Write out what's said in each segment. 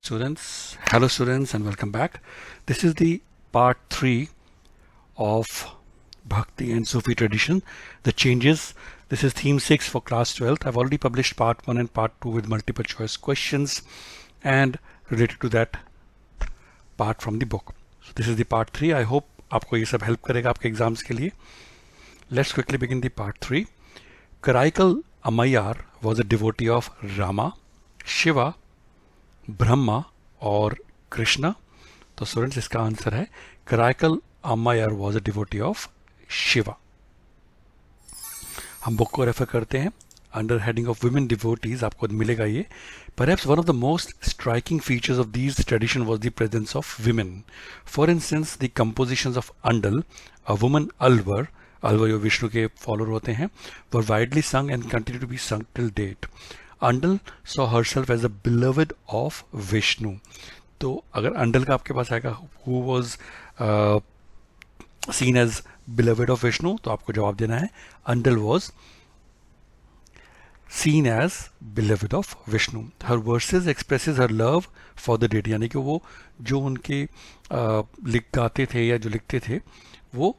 Hello students and welcome back. This is the part 3 of Bhakti and Sufi tradition, the changes. This is theme 6 for class 12th. I've already published part 1 and part 2 with multiple choice questions and related to that part from the book. So this is the part 3. I hope आपको ये सब help करेगा आपके exams के लिए. Let's quickly begin the part 3. Karaikal Ammayar was a devotee of Rama, Shiva, Brahma और कृष्णा. तो students इसका आंसर है Karaikal Ammaiyar was a devotee of Shiva. हम बुक को रेफर करते हैं under heading of women devotees. आपको मिलेगा ये. Perhaps one of the most striking features of these tradition was the presence of women. For instance, the compositions of Andal, a woman Alvar जो विष्णु के follower होते हैं, were widely sung and continue to be sung till date. अंडल saw herself as a beloved of Vishnu. तो अगर अंडल का आपके पास आएगा who was seen as beloved of Vishnu, तो आपको जवाब देना है अंडल was seen as beloved of Vishnu. Her verses expresses her love for the deity. यानी कि वो जो उनके गाते थे या जो लिखते थे वो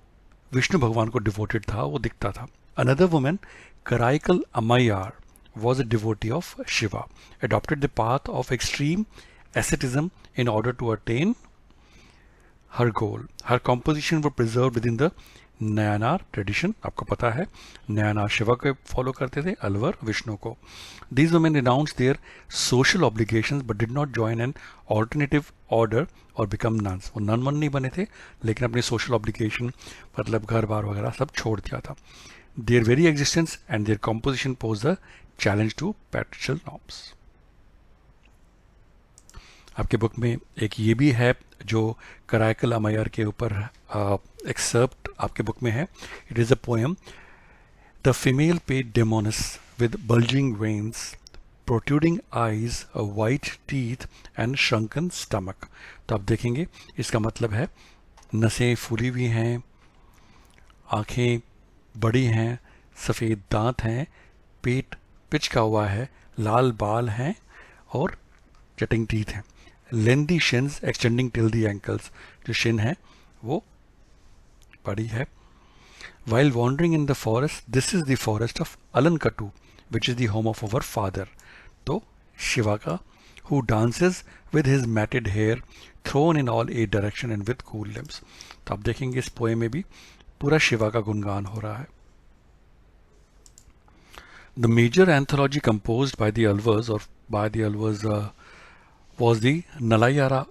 विष्णु भगवान को डिवोटेड था, वो दिखता था. Another woman, Karaikal Ammayar, was a devotee of Shiva, adopted the path of extreme asceticism in order to attain her goal. Her composition were preserved within the Nayanar tradition. आपको पता है नयनार शिवा को फॉलो करते थे, अलवर विष्णु को. These women renounced their social obligations but did not join an alternative order or become nuns. वो none मन नहीं बने थे लेकिन अपने social obligation मतलब घर बार वगैरह सब छोड़ दिया था. Their very existence and their composition pose a challenge to patriarchal norms. आपके बुक में एक ये भी है जो कराइकल अम्मायार के ऊपर एक्सर्प्ट आपके बुक में है. It is a poem. The female पेड demoness with bulging veins, protruding eyes, white teeth and shrunken stomach. तो आप देखेंगे इसका मतलब है नसें फूली हुई हैं, आँखें बड़ी हैं, सफ़ेद दांत हैं, पेट पिचका हुआ है, लाल बाल हैं और जटिंग टीथ हैं. Lengthy shins extending till the ankles, जो शिन है वो बड़ी है. While wandering in the forest, this is the forest of Alankadu which is the home of our father. तो शिवा का who dances with his matted hair thrown in all eight direction and with cool limbs. तो आप देखेंगे इस poem में भी पूरा शिवा का गुणगान हो रहा है. The major anthology composed by the Alvars was the Nalayara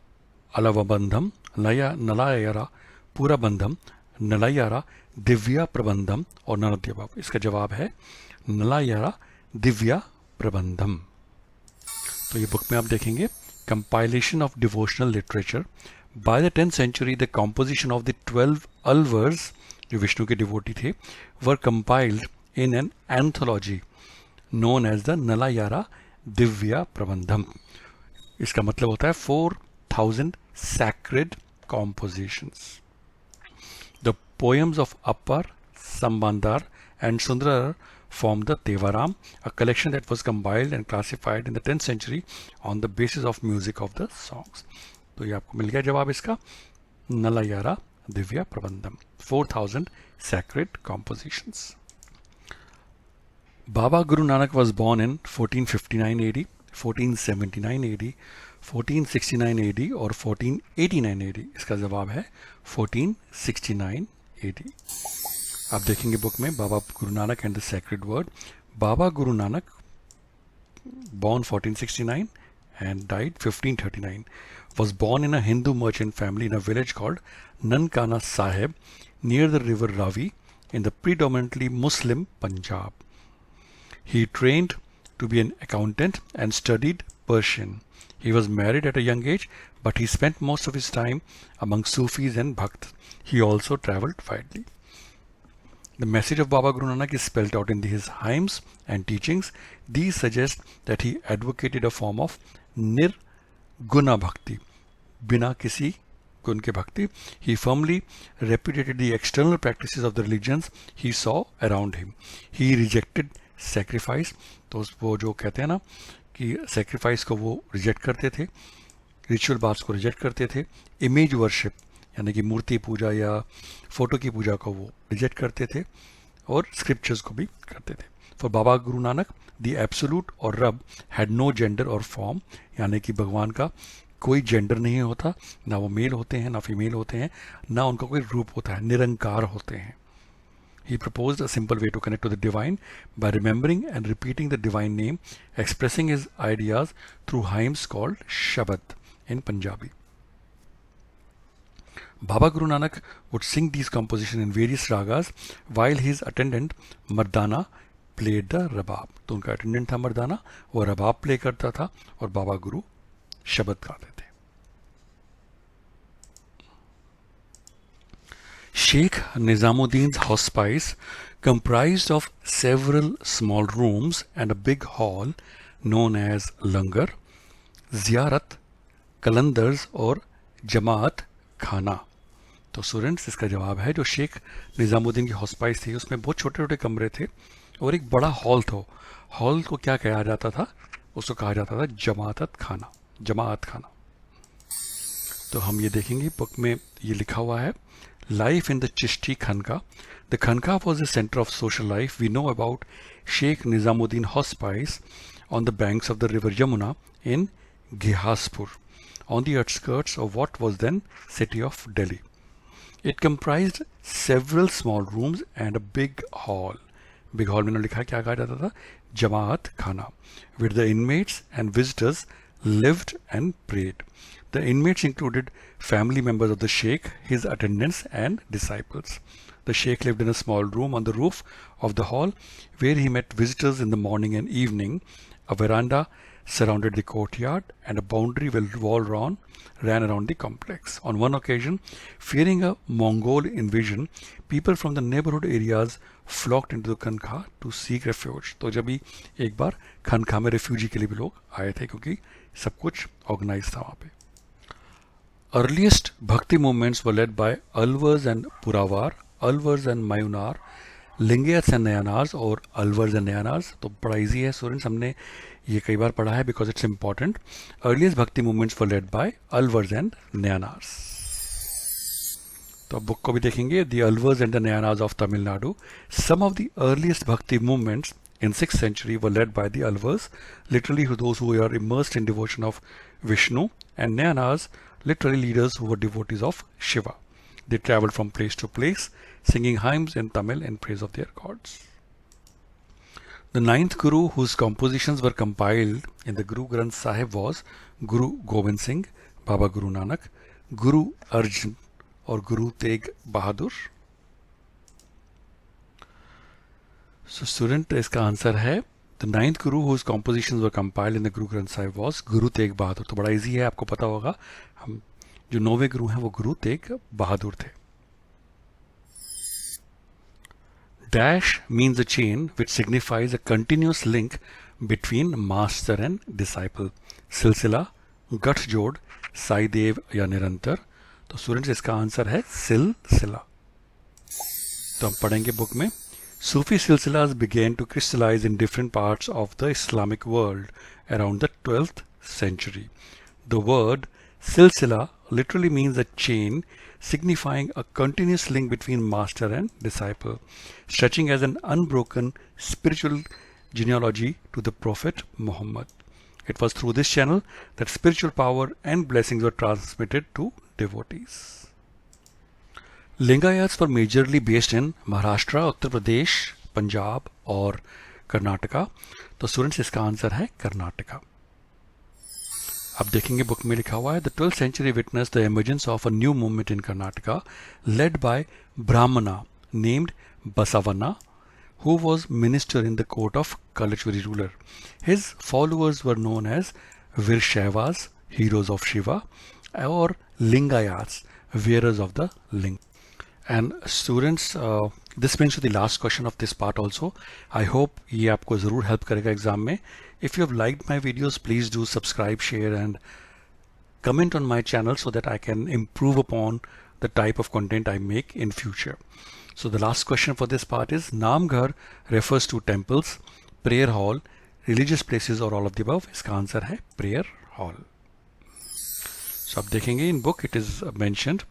Alavabandham, Nalayara Purabandham, Nalayara Divya Prabandham और none of the above. इसका जवाब है Nalayara Divya Prabandham. तो ये बुक में आप देखेंगे compilation of devotional literature. By the 10th century, the composition of the 12 Alvars, जो विष्णु के डिवोटी थे, were compiled in an anthology known as the Nalayara Divya Prabandham. इसका मतलब होता है 4000 sacred compositions. The poems of Appar, Sambandar and Sundarar form the Devaram, a collection that was compiled and classified in the 10th century on the basis of music of the songs. तो ये आपको मिल गया जवाब इसका Nalayara Divya Prabandham, 4000 sacred compositions. Baba Guru Nanak was born in 1459 AD, 1479 AD, 1469 AD और 1489 AD. इसका जवाब है 1469 AD. आप देखेंगे बुक में Baba Guru Nanak and the sacred word. Baba Guru Nanak born 1469 and died 1539, was born in a Hindu merchant family in a village called Nankana Sahib near the river Ravi in the predominantly Muslim Punjab. He trained to be an accountant and studied Persian. He was married at a young age, but he spent most of his time among Sufis and Bhakts. He also travelled widely. The message of Baba Guru Nanak is spelled out in his hymns and teachings. These suggest that he advocated a form of nirguna bhakti, bina kisi gun ke bhakti. He firmly repudiated the external practices of the religions he saw around him. He rejected sacrifice. तो वो जो कहते हैं ना कि sacrifice को वो reject करते थे. रिचुअल बाथ्स को रिजेक्ट करते थे, इमेज वर्शिप यानी कि मूर्ति पूजा या फोटो की पूजा को वो रिजेक्ट करते थे, और स्क्रिप्चर्स को भी करते थे। For Baba Guru Nanak the absolute और रब हैड नो जेंडर और फॉर्म, यानी कि भगवान का कोई जेंडर नहीं होता, ना वो मेल होते हैं ना फीमेल होते हैं, ना उनका कोई रूप होता है, निरंकार होते हैं। He proposed a simple way to connect to the divine by remembering and repeating the divine name, expressing his ideas through hymns called Shabad in Punjabi. Baba Guru Nanak would sing these compositions in various ragas while his attendant Mardana played the rabab. तो उनका attendant था मर्दाना, वो रबाब play करता था और बाबा गुरु शब्द गाते थे। Sheikh Nizamuddin's hospice comprised of several small rooms and a big hall known as langar, ziyarat, kalandars और जमात खाना। तो स्टूडेंट्स इसका जवाब है जो शेख निज़ामुद्दीन की हॉस्पाइस थी उसमें बहुत छोटे छोटे कमरे थे और एक बड़ा हॉल था। हॉल को क्या कहा जाता था? उसको कहा जाता था जमात खाना। तो हम ये देखेंगे बुक में ये लिखा हुआ है, Life in the Chishti Khanka. The Khanka was the center of social life. We know about Sheikh Nizamuddin Hospice on the banks of the river Yamuna in Ghihaspur, on the outskirts of what was then city of Delhi. It comprised several small rooms and a big hall. Big hall में लिखा क्या कहा जाता था? जमात खाना, where the inmates and visitors lived and prayed. The inmates included family members of the Sheikh, his attendants and disciples. The Sheikh lived in a small room on the roof of the hall where he met visitors in the morning and evening. A veranda surrounded the courtyard and a boundary wall ran around the complex. On one occasion, fearing a Mongol invasion, people from the neighborhood areas flocked into the Khankha to seek refuge. तो जब भी एक बार खनखा में refugee के लिए भी लोग आए थे क्योंकि सब कुछ ऑर्गेनाइज था वहाँ पे। Earliest Bhakti movements were led by Alvars and Puravar, Alvars and Mayunar, Lingayats and Nayanars और Alvars and Nayanars। तो बड़ा ईजी है स्टूडेंट्स, हमने ये कई बार पढ़ा है because it's important. Earliest bhakti movements were led by Alvars and Nayanars. तो अब बुक को भी देखेंगे, the Alvars and the Nayanars of Tamil Nadu. Some of the earliest bhakti movements in 6th century were led by the Alvars, literally those who are immersed in devotion of Vishnu, and Nayanars, literally leaders who were devotees of Shiva. They traveled from place to place, singing hymns in Tamil in praise of their gods. The ninth Guru whose compositions were compiled in the Guru Granth Sahib was Guru Gobind Singh, Baba Guru Nanak, Guru Arjan or Guru Tegh Bahadur. So student, इसका answer है the ninth Guru whose compositions were compiled in the Guru Granth Sahib was Guru Tegh Bahadur. तो बड़ा easy है, आपको पता होगा, हम जो 9वें गुरु हैं वो गुरु तेग बहादुर थे। Dash means a chain which signifies a continuous link between master and disciple. सिलसिला, गठजोड़, साईदेव या निरंतर। तो स्टूडेंट्स इसका आंसर है सिलसिला। तो हम पढ़ेंगे बुक में, Sufi silsilas began to crystallize in different parts of the Islamic world around the 12th century. The word silsila literally means a chain, signifying a continuous link between master and disciple, stretching as an unbroken spiritual genealogy to the Prophet Muhammad. It was through this channel that spiritual power and blessings were transmitted to devotees. Lingayats were majorly based in Maharashtra, Uttar Pradesh, Punjab और कर्नाटका। तो students इसका answer है कर्नाटका। अब देखेंगे book में लिखा हुआ है, the 12th century witnessed the emergence of a new movement in Karnataka led by Brahmana named Basavanna, who was minister in the court of Kalachuri ruler. His followers were known as Virshaivas, heroes of Shiva, or Lingayats, wearers of the ling. And students, this brings to the last question of this part also. I hope ये आपको ज़रूर help करेगा exam में. If you have liked my videos, please do subscribe, share and comment on my channel so that I can improve upon the type of content I make in future. So the last question for this part is, Namghar refers to temples, prayer hall, religious places or all of the above. इसका answer है prayer hall. So आप देखेंगे in book it is mentioned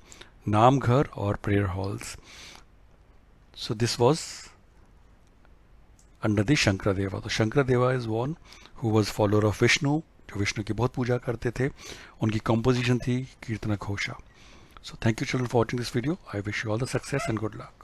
Namghar और prayer halls. So this was under the Shankardeva. तो Shankardeva is one who was follower of Vishnu, जो विष्णु की बहुत पूजा करते थे. उनकी कंपोजिशन थी कीर्तन घोषा. So thank you children for watching this video. I wish you all the success and good luck.